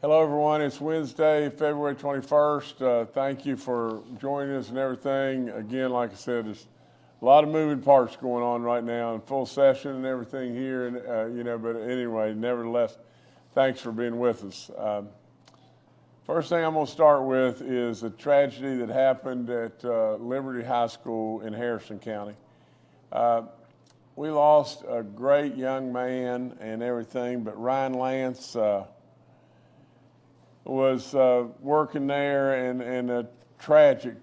Hello, everyone. It's Wednesday, February 21st. Thank you for joining us and everything. Again, like I said, there's a lot of moving parts going on right now in full session and everything here. And but anyway, nevertheless, thanks for being with us. First thing I'm going to start with is a tragedy that happened at Liberty High School in Harrison County. We lost a great young man and everything, but Ryan Lance was working there, and a tragic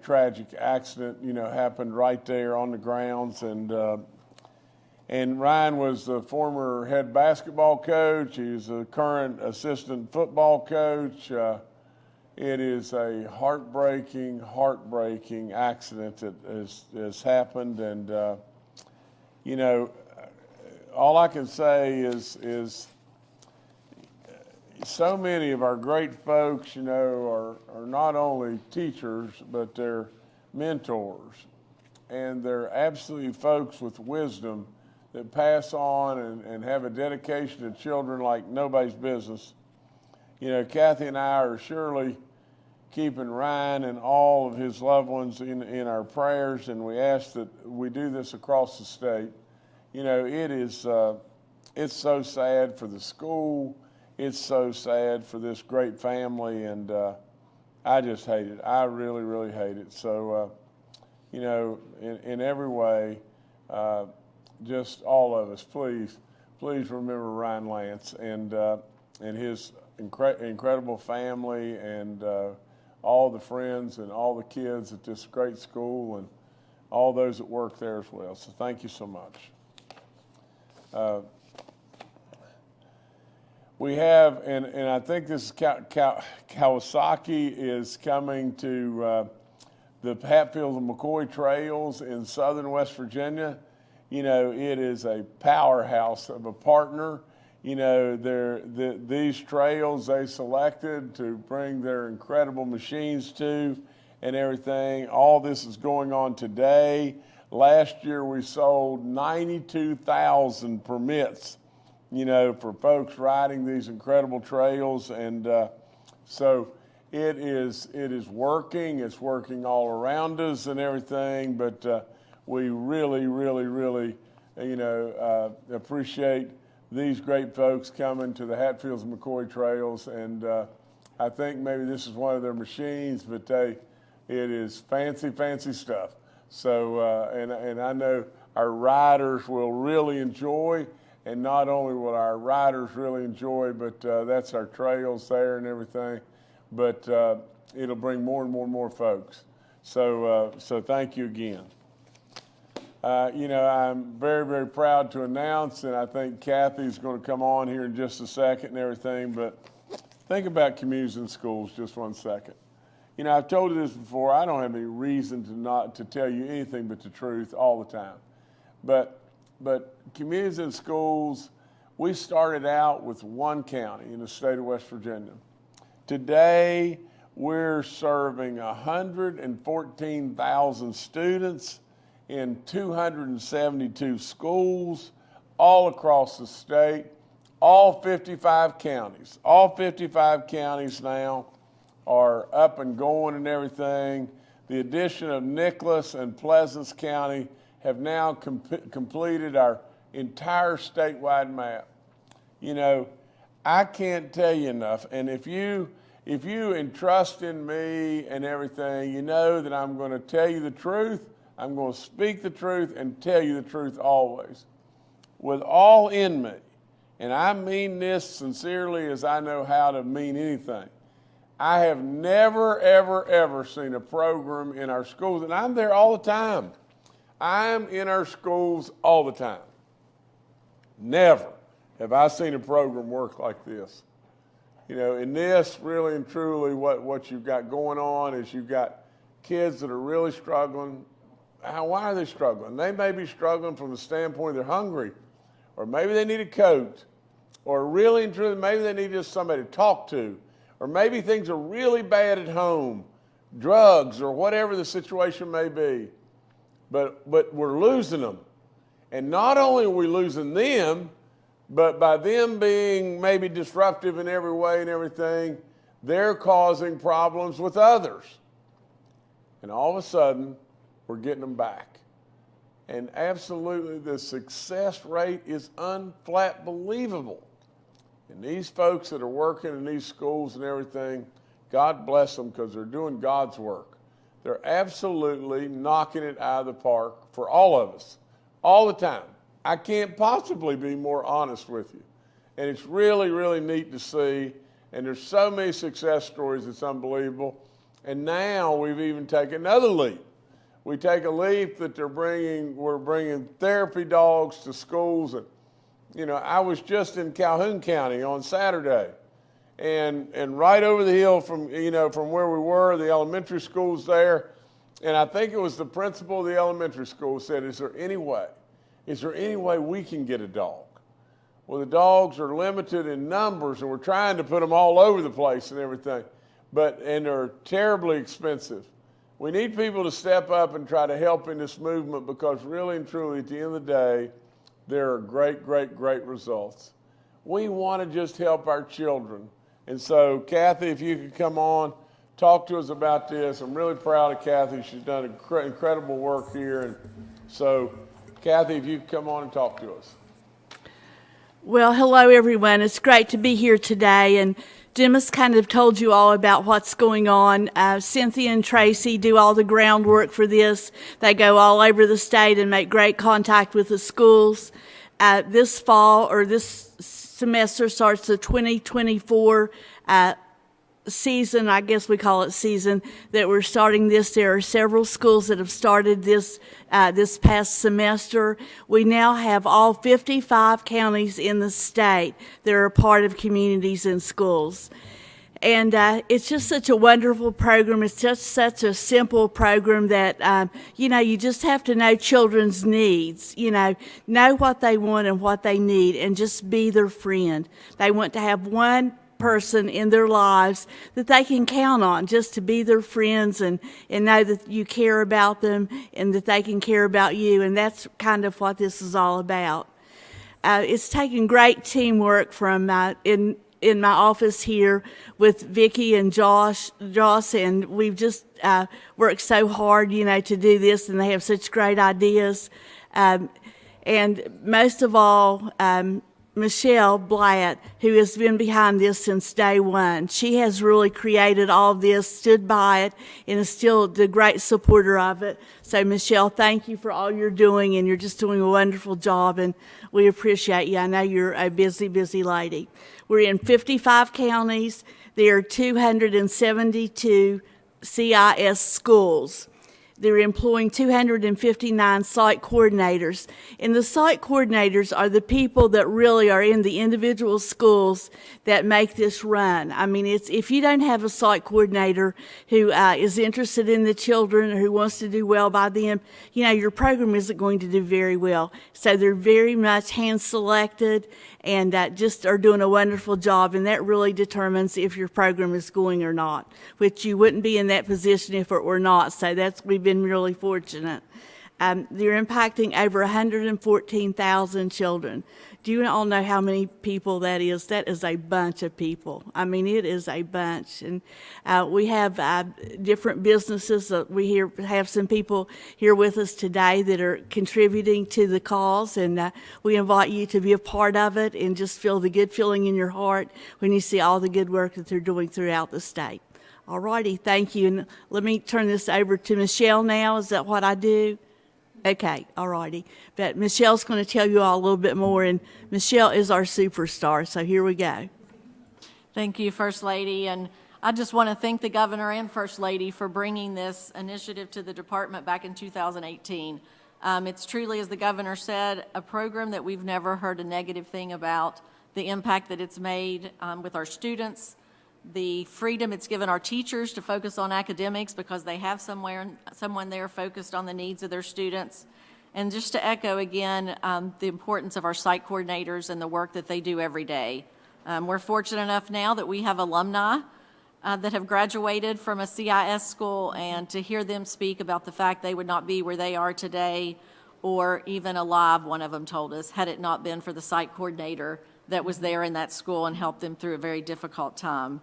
accident, happened right there on the grounds. And Ryan was the former head basketball coach. He's a current assistant football coach. It is a heartbreaking accident that has happened. And, all I can say is so many of our great folks, are not only teachers, but they're mentors. And they're absolutely folks with wisdom that pass on and have a dedication to children like nobody's business. Kathy and I are surely keeping Ryan and all of his loved ones in our prayers, and we ask that we do this across the state. It's so sad for the school. It's so sad for this great family, and I just hate it. I really hate it. So, in every way, just all of us, please remember Ryan Lance and his incredible family, and all the friends and all the kids at this great school, and all those that work there as well. So thank you so much. We have, and I think this is Kawasaki is coming to the Hatfield and McCoy Trails in southern West Virginia. It is a powerhouse of a partner. These trails they selected to bring their incredible machines to and everything. All this is going on today. Last year we sold 92,000 permits, for folks riding these incredible trails. And so it is working. It's working all around us and everything. But we really appreciate these great folks coming to the Hatfields and McCoy Trails. And I think maybe this is one of their machines, but it is fancy stuff. So, and I know our riders will really enjoy. And not only will our riders really enjoy, but that's our trails there and everything. But it'll bring more and more folks. So thank you again. I'm very proud to announce, and I think Kathy's going to come on here in just a second and everything. But think about communities and schools just 1 second. I've told you this before. I don't have any reason to tell you anything but the truth all the time. But communities and schools, we started out with one county in the state of West Virginia. Today, we're serving 114,000 students in 272 schools all across the state, all 55 counties. All 55 counties now are up and going and everything. The addition of Nicholas and Pleasants County have now completed our entire statewide map. I can't tell you enough. And if you entrust in me and everything, you know that I'm going to tell you the truth. I'm going to speak the truth and tell you the truth always. With all in me, and I mean this sincerely as I know how to mean anything, I have never, ever seen a program in our schools, and I'm there all the time. I'm in our schools all the time. Never have I seen a program work like this. In this, really and truly, what you've got going on is you've got kids that are really struggling. Why are they struggling? They may be struggling from the standpoint they're hungry, or maybe they need a coat, or really and truly, maybe they need just somebody to talk to, or maybe things are really bad at home, drugs, or whatever the situation may be. But we're losing them. And not only are we losing them, but by them being maybe disruptive in every way and everything, they're causing problems with others. And all of a sudden, we're getting them back. And absolutely, the success rate is flat believable. And these folks that are working in these schools and everything, God bless them because they're doing God's work. They're absolutely knocking it out of the park for all of us, all the time. I can't possibly be more honest with you. And it's really, really neat to see. And there's so many success stories, it's unbelievable. And now we've even taken another leap. We take a leap that we're bringing therapy dogs to schools. And, you know, I was just in Calhoun County on Saturday. And right over the hill from where we were, the elementary school's there. And I think it was the principal of the elementary school said, is there any way we can get a dog? Well, the dogs are limited in numbers, and we're trying to put them all over the place and everything, and they're terribly expensive. We need people to step up and try to help in this movement because really and truly, at the end of the day, there are great, great, great results. We want to just help our children. And so, Kathy, if you could come on, talk to us about this. I'm really proud of Kathy. She's done incredible work here. And so, Kathy, if you could come on and talk to us. Well, hello, everyone. It's great to be here today. And Jim has kind of told you all about what's going on. Cynthia and Tracy do all the groundwork for this. They go all over the state and make great contact with the schools. This fall, or this semester, starts the 2024 season, I guess we call it season, that we're starting this. There are several schools that have started this this past semester. We now have all 55 counties in the state that are a part of communities and schools. And it's just such a wonderful program. It's just such a simple program that, you just have to know children's needs, know what they want and what they need, and just be their friend. They want to have one person in their lives that they can count on, just to be their friends and know that you care about them and that they can care about you. And that's kind of what this is all about. It's taken great teamwork from in my office here with Vicki and Josh, and we've just worked so hard, to do this, and they have such great ideas. And most of all, Michelle Blatt, who has been behind this since day one. She has really created all of this, stood by it, and is still the great supporter of it. So, Michelle, thank you for all you're doing, and you're just doing a wonderful job, and we appreciate you. I know you're a busy, busy lady. We're in 55 counties. There are 272 CIS schools. They're employing 259 site coordinators. And the site coordinators are the people that really are in the individual schools that make this run. I mean, if you don't have a site coordinator who is interested in the children or who wants to do well by them, your program isn't going to do very well. So they're very much hand-selected and just are doing a wonderful job, and that really determines if your program is going or not, which you wouldn't be in that position if it were not. So we've been really fortunate. They're impacting over 114,000 children. Do you all know how many people that is? That is a bunch of people. I mean, it is a bunch. And we have different businesses. We have some people here with us today that are contributing to the cause, and we invite you to be a part of it and just feel the good feeling in your heart when you see all the good work that they're doing throughout the state. All righty, thank you. And let me turn this over to Michelle now. Is that what I do? Okay, all righty. But Michelle's going to tell you all a little bit more, and Michelle is our superstar, so here we go. Thank you, First Lady, and I just want to thank the Governor and First Lady for bringing this initiative to the department back in 2018. It's truly, as the Governor said, a program that we've never heard a negative thing about, the impact that it's made with our students, the freedom it's given our teachers to focus on academics because they have someone there focused on the needs of their students. And just to echo again, the importance of our site coordinators and the work that they do every day. We're fortunate enough now that we have alumni that have graduated from a CIS school, and to hear them speak about the fact they would not be where they are today or even alive, one of them told us, had it not been for the site coordinator that was there in that school and helped them through a very difficult time.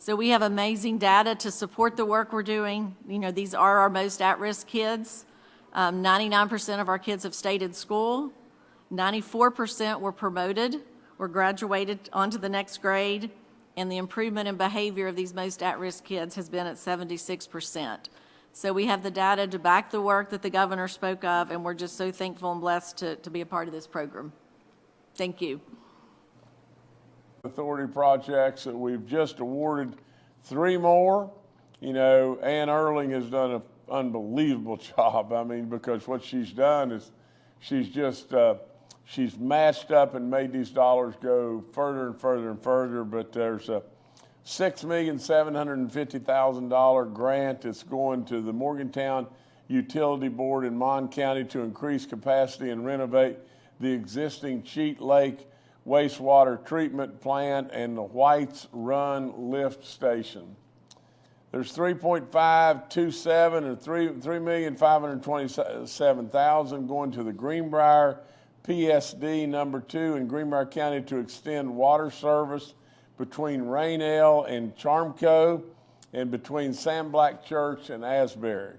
So we have amazing data to support the work we're doing. You know, these are our most at-risk kids. 99% of our kids have stayed in school. 94% were promoted or graduated onto the next grade. And the improvement in behavior of these most at-risk kids has been at 76%. So we have the data to back the work that the governor spoke of, and we're just so thankful and blessed to be a part of this program. Thank you. Authority projects that we've just awarded 3 more. You know, Ann Erling has done an unbelievable job. I mean, because what she's done is she's just, she's matched up and made these dollars go further and further and further. But there's a $6,750,000 grant that's going to the Morgantown Utility Board in Mon County to increase capacity and renovate the existing Cheat Lake wastewater treatment plant and the Whites Run lift station. There's 3.527 or 3,527,000 going to the Greenbrier PSD number 2 in Greenbrier County to extend water service between Rainelle and Charmco and between Sam Black Church and Asbury.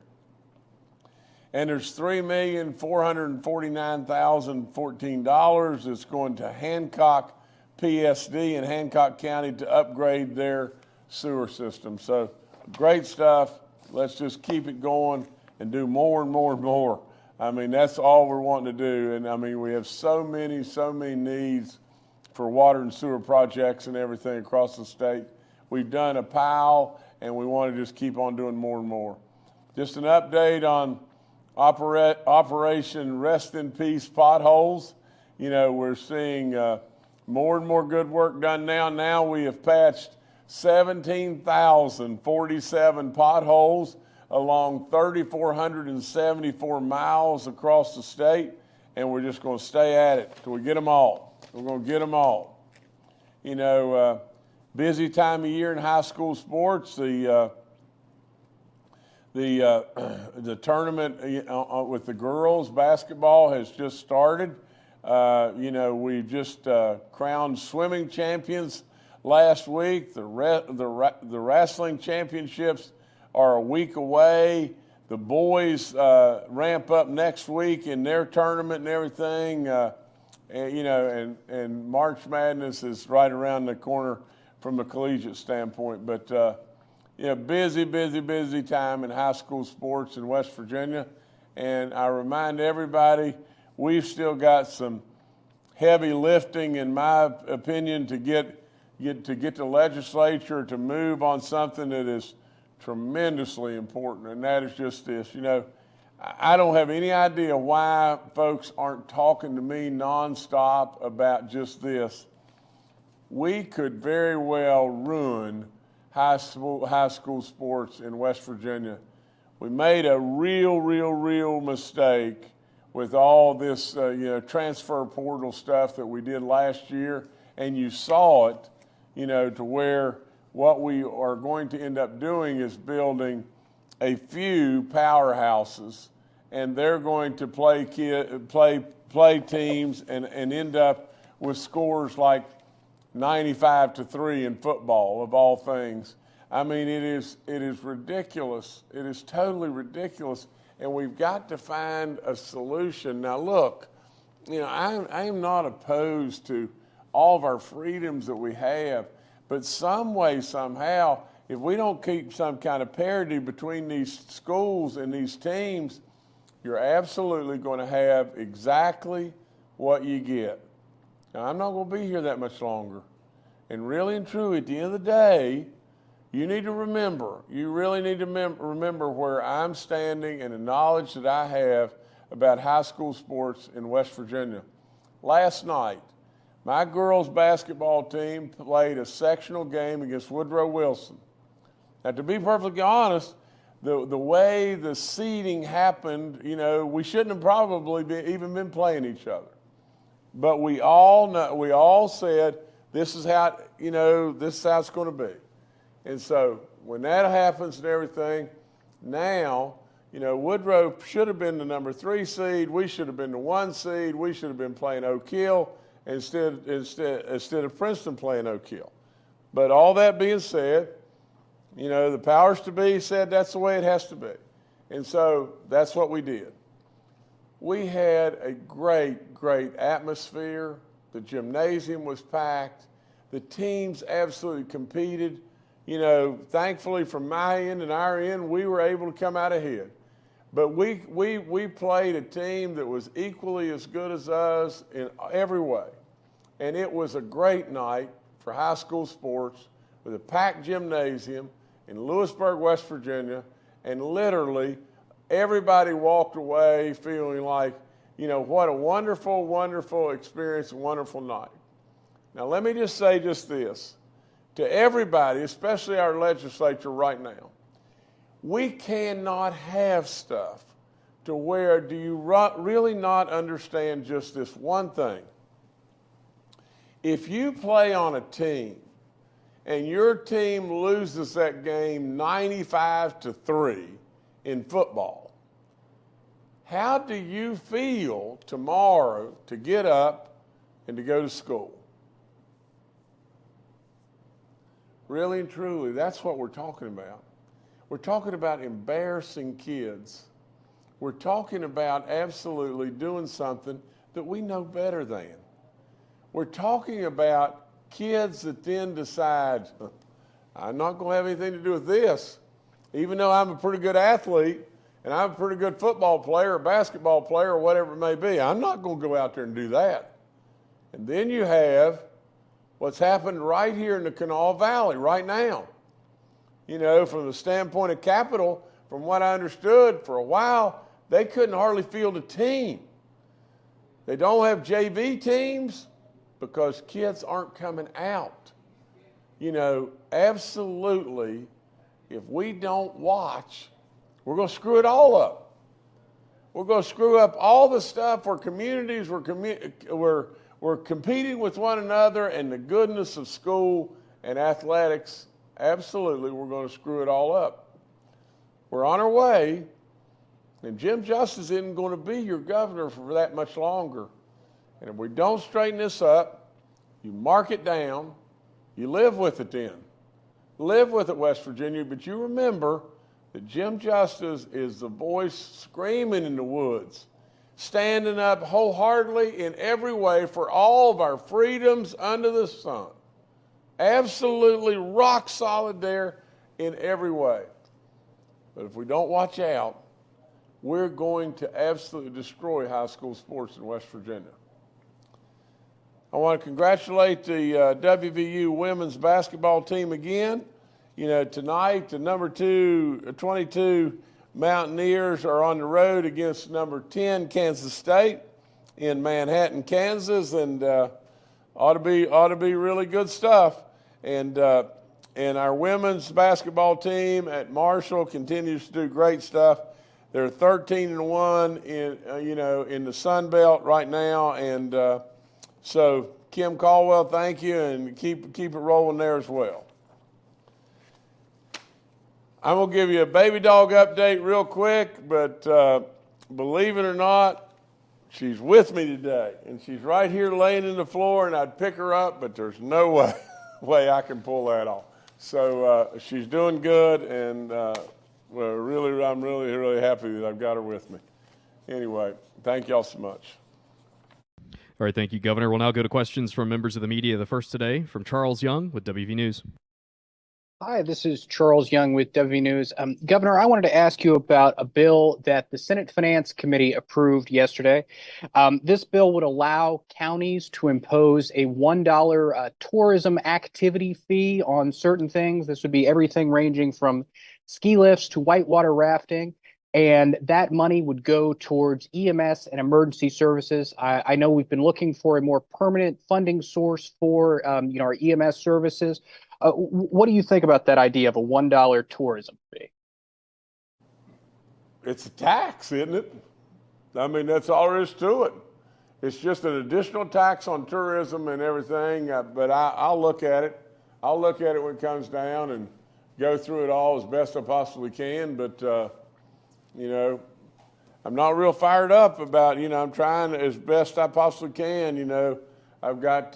And there's $3,449,014 that's going to Hancock PSD in Hancock County to upgrade their sewer system. So great stuff. Let's just keep it going and do more and more and more. I mean, that's all we're wanting to do. And I mean, we have so many needs for water and sewer projects and everything across the state. We've done a pile and we want to just keep on doing more and more. Just an update on Operation Rest in Peace potholes. You know, we're seeing more and more good work done now. Now we have patched 17,047 potholes along 3,474 miles across the state, and we're just going to stay at it till we get them all. We're going to get them all. You know, busy time of year in high school sports. The tournament with the girls basketball has just started. You know, we just crowned swimming champions last week. The wrestling championships are a week away. The boys ramp up next week in their tournament and everything. And, you know, and March Madness is right around the corner from a collegiate standpoint. But yeah, busy time in high school sports in West Virginia. And I remind everybody, we've still got some heavy lifting, in my opinion, to get the legislature to move on something that is tremendously important, and that is just this. You know, I don't have any idea why folks aren't talking to me nonstop about just this. We could very well ruin high school sports in West Virginia. We made a real mistake with all this you know, transfer portal stuff that we did last year, and you saw it, you know, to where what we are going to end up doing is building a few powerhouses, and they're going to play teams and end up with scores like 95-3 in football, of all things. I mean, it is ridiculous. It is totally ridiculous, and we've got to find a solution. Now, look, you know, I am not opposed to all of our freedoms that we have, but some way, somehow, if we don't keep some kind of parity between these schools and these teams, you're absolutely going to have exactly what you get. Now, I'm not going to be here that much longer. And really and truly, at the end of the day, you need to remember, you really need to remember where I'm standing and the knowledge that I have about high school sports in West Virginia. Last night, my girls' basketball team played a sectional game against Woodrow Wilson. Now, to be perfectly honest, the way the seeding happened, you know, we shouldn't have probably even been playing each other. But we all said, this is how, you know, this is how it's going to be. And so when that happens and everything, now, you know, Woodrow should have been the number 3 seed. We should have been the 1 seed. We should have been playing Oak Hill instead of Princeton playing Oak Hill. But all that being said, You know, the powers to be said that's the way it has to be. And so that's what we did. We had a great, great atmosphere. The gymnasium was packed. The teams absolutely competed. You know, thankfully from my end and our end, we were able to come out ahead. But we played a team that was equally as good as us in every way. And it was a great night for high school sports with a packed gymnasium in Lewisburg, West Virginia, and literally everybody walked away feeling like, you know, what a wonderful, wonderful experience, a wonderful night. Now, let me just say just this to everybody, especially our legislature right now. We cannot have stuff to where do you really not understand just this one thing. If you play on a team and your team loses that game 95-3 in football, how do you feel tomorrow to get up and to go to school? Really and truly, that's what we're talking about. We're talking about embarrassing kids. We're talking about absolutely doing something that we know better than. We're talking about kids that then decide, I'm not going to have anything to do with this. Even though I'm a pretty good athlete and I'm a pretty good football player or basketball player or whatever it may be, I'm not going to go out there and do that. And then you have what's happened right here in the Kanawha Valley right now. You know, from the standpoint of capital, from what I understood, for a while, they couldn't hardly field a team. They don't have JV teams because kids aren't coming out. You know, absolutely, if we don't watch, we're going to screw it all up. We're going to screw up all the stuff where communities we're competing with one another, and the goodness of school and athletics, absolutely, we're going to screw it all up. We're on our way, and Jim Justice isn't going to be your governor for that much longer. And if we don't straighten this up, you mark it down, you live with it then. Live with it, West Virginia, but you remember that Jim Justice is the voice screaming in the woods, standing up wholeheartedly in every way for all of our freedoms under the sun. Absolutely rock solid there in every way. But if we don't watch out, we're going to absolutely destroy high school sports in West Virginia. I want to congratulate the WVU women's basketball team again. You know, tonight the number 22 Mountaineers are on the road against number 10 Kansas State in Manhattan, Kansas, and ought to be really good stuff. And our women's basketball team at Marshall continues to do great stuff. They're 13-1 in the Sun Belt right now, and so Kim Caldwell, thank you, and keep it rolling there as well. I'm going to give you a baby dog update real quick, but believe it or not, she's with me today, and she's right here laying in the floor, and I'd pick her up, but there's no way I can pull that off. So she's doing good, and I'm really happy that I've got her with me. Anyway, thank y'all so much. All right, thank you, Governor. We'll now go to questions from members of the media. The first today from Charles Young with WV News. Hi, this is Charles Young with WV News. Governor, I wanted to ask you about a bill that the Senate Finance Committee approved yesterday. This bill would allow counties to impose a $1 tourism activity fee on certain things. This would be everything ranging from ski lifts to whitewater rafting. And that money would go towards EMS and emergency services. I know we've been looking for a more permanent funding source for our EMS services. What do you think about that idea of a $1 tourism fee? It's a tax, isn't it? I mean, that's all there is to it. It's just an additional tax on tourism and everything, but I'll look at it. I'll look at it when it comes down and go through it all as best I possibly can, but I'm not real fired up about, I'm trying as best I possibly can. I've got,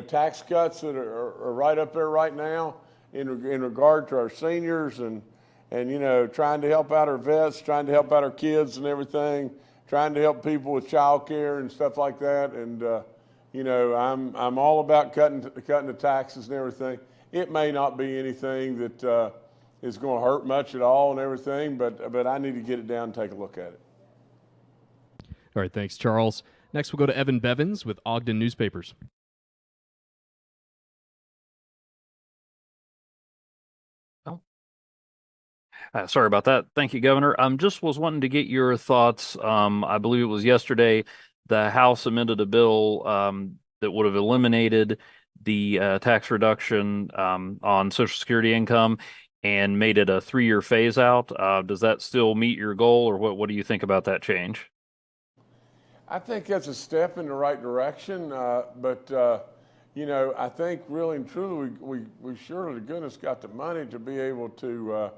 tax cuts that are right up there right now. in regard to our seniors and you know, trying to help out our vets, trying to help out our kids and everything, trying to help people with child care and stuff like that. And, you know, I'm all about cutting the taxes and everything. It may not be anything that is going to hurt much at all and everything, but I need to get it down and take a look at it. All right, thanks, Charles. Next, we'll go to Evan Bevins with Ogden Newspapers. Sorry about that. Thank you, Governor. Just was wanting to get your thoughts. I believe it was yesterday, the House amended a bill that would have eliminated the tax reduction on Social Security income and made it a 3-year phase out. Does that still meet your goal, or what do you think about that change? I think that's a step in the right direction, but you know, I think really and truly we surely to goodness got the money to be able to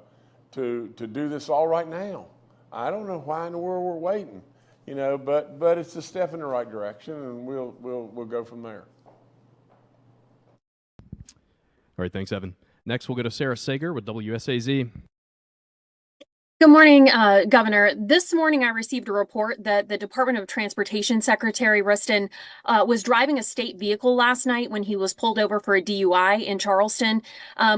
do this all right now. I don't know why in the world we're waiting, you know, but it's a step in the right direction, and we'll go from there. All right, thanks, Evan. Next, we'll go to Sarah Sager with WSAZ. Good morning, Governor. This morning, I received a report that the Department of Transportation Secretary Wriston was driving a state vehicle last night when he was pulled over for a DUI in Charleston.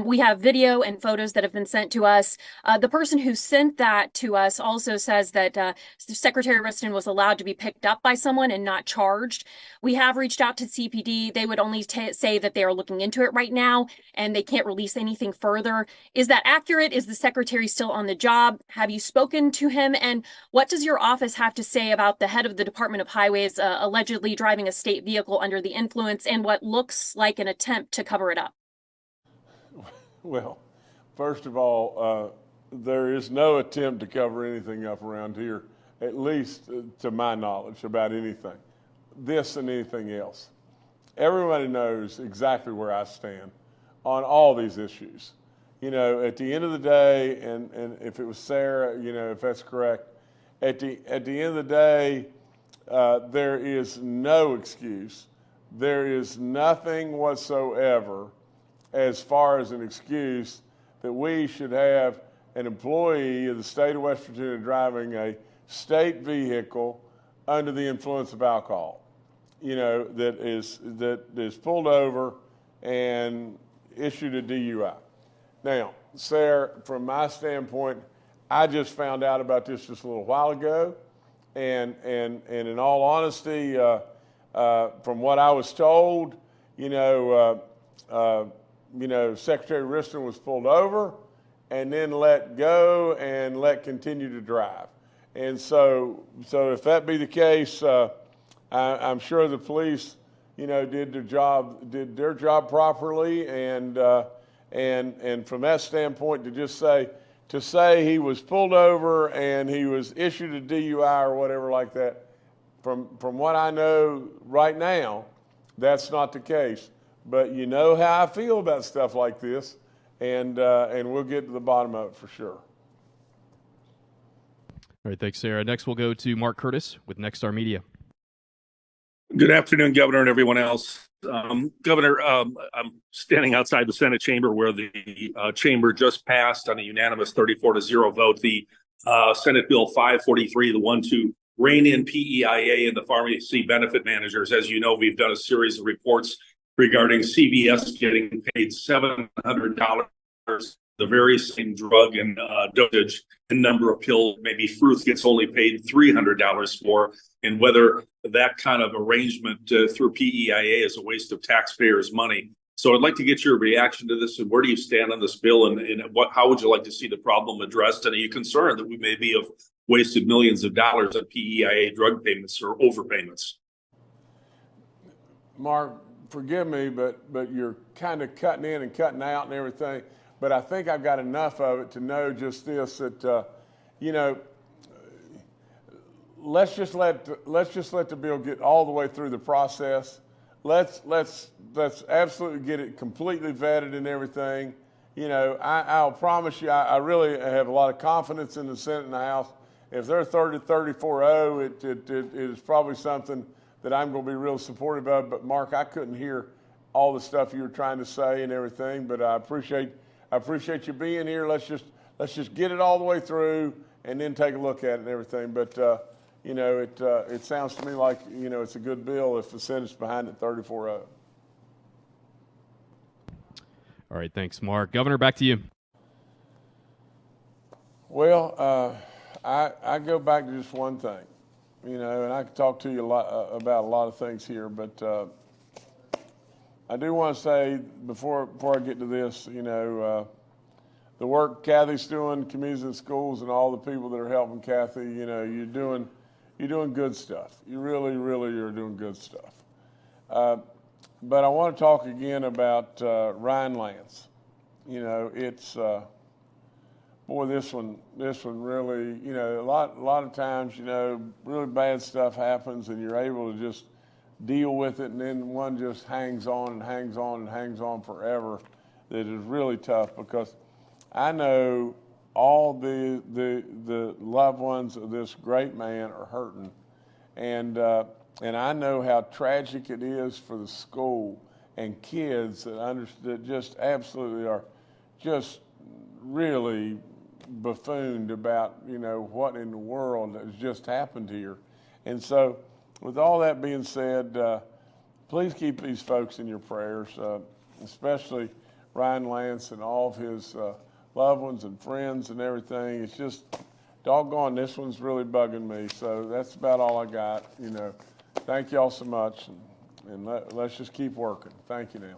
We have video and photos that have been sent to us. The person who sent that to us also says that Secretary Wriston was allowed to be picked up by someone and not charged. We have reached out to CPD. They would only say that they are looking into it right now and they can't release anything further. Is that accurate? Is the secretary still on the job? Have you spoken to him? And what does your office have to say about the head of the Department of Highways allegedly driving a state vehicle under the influence and what looks like an attempt to cover it up? Well, first of all, there is no attempt to cover anything up around here, at least to my knowledge, about anything, this and anything else. Everybody knows exactly where I stand on all these issues. You know, at the end of the day, and if it was Sarah, you know, if that's correct, at the end of the day, there is no excuse. There is nothing whatsoever as far as an excuse that we should have an employee of the state of West Virginia driving a state vehicle under the influence of alcohol, you know, that is pulled over and issued a DUI. Now, Sarah, from my standpoint, I just found out about this just a little while ago, and in all honesty, from what I was told, Secretary Wriston was pulled over and then let go and continue to drive. And so if that be the case, I'm sure the police, you know, did their job properly, and from that standpoint, to say he was pulled over and he was issued a DUI or whatever like that, from what I know right now, that's not the case. But you know how I feel about stuff like this, and we'll get to the bottom of it for sure. All right, thanks, Sarah. Next, we'll go to Mark Curtis with Nexstar Media. Good afternoon, Governor, and everyone else. Governor, I'm standing outside the Senate chamber where the chamber just passed on a unanimous 34-0 vote the Senate Bill 543, the one to rein in PEIA and the pharmacy benefit managers. As you know, we've done a series of reports regarding CVS getting paid $700, the very same drug and dosage and number of pills, maybe Fruth gets only paid $300 for, and whether that kind of arrangement through PEIA is a waste of taxpayers' money. So I'd like to get your reaction to this, and where do you stand on this bill, and how would you like to see the problem addressed? And are you concerned that we may be have wasted millions of dollars on PEIA drug payments or overpayments? Mark, forgive me, but you're kind of cutting in and cutting out and everything. But I think I've got enough of it to know just this, that, let's just let the bill get all the way through the process. Let's absolutely get it completely vetted and everything. You know, I'll promise you, I really have a lot of confidence in the Senate and the House. If they're 34-0, it is probably something that I'm going to be real supportive of. But Mark, I couldn't hear all the stuff you were trying to say and everything, but I appreciate I appreciate you being here. Let's just get it all the way through and then take a look at it and everything. But you know, it sounds to me like, you know, it's a good bill if the Senate's behind it 34-0. All right, thanks, Mark. Governor, back to you. Well, I go back to just one thing, you know, and I could talk to you about a lot of things here, but I do want to say before I get to this, you know, the work Kathy's doing, communities and schools, and all the people that are helping Kathy, you know, you're doing good stuff. You really, really are doing good stuff. But I want to talk again about Ryan Lance. You know, it's boy, this one really, you know, a lot of times, you know, really bad stuff happens, and you're able to just deal with it, and then one just hangs on and hangs on and hangs on forever. That is really tough, because I know all the loved ones of this great man are hurting, and I know how tragic it is for the school and kids that just absolutely are just really buffooned about, you know, what in the world has just happened here. And so, with all that being said, please keep these folks in your prayers, especially Ryan Lance and all of his loved ones and friends and everything. It's just doggone, this one's really bugging me. So that's about all I got. You know, thank y'all so much, and let's just keep working. Thank you now.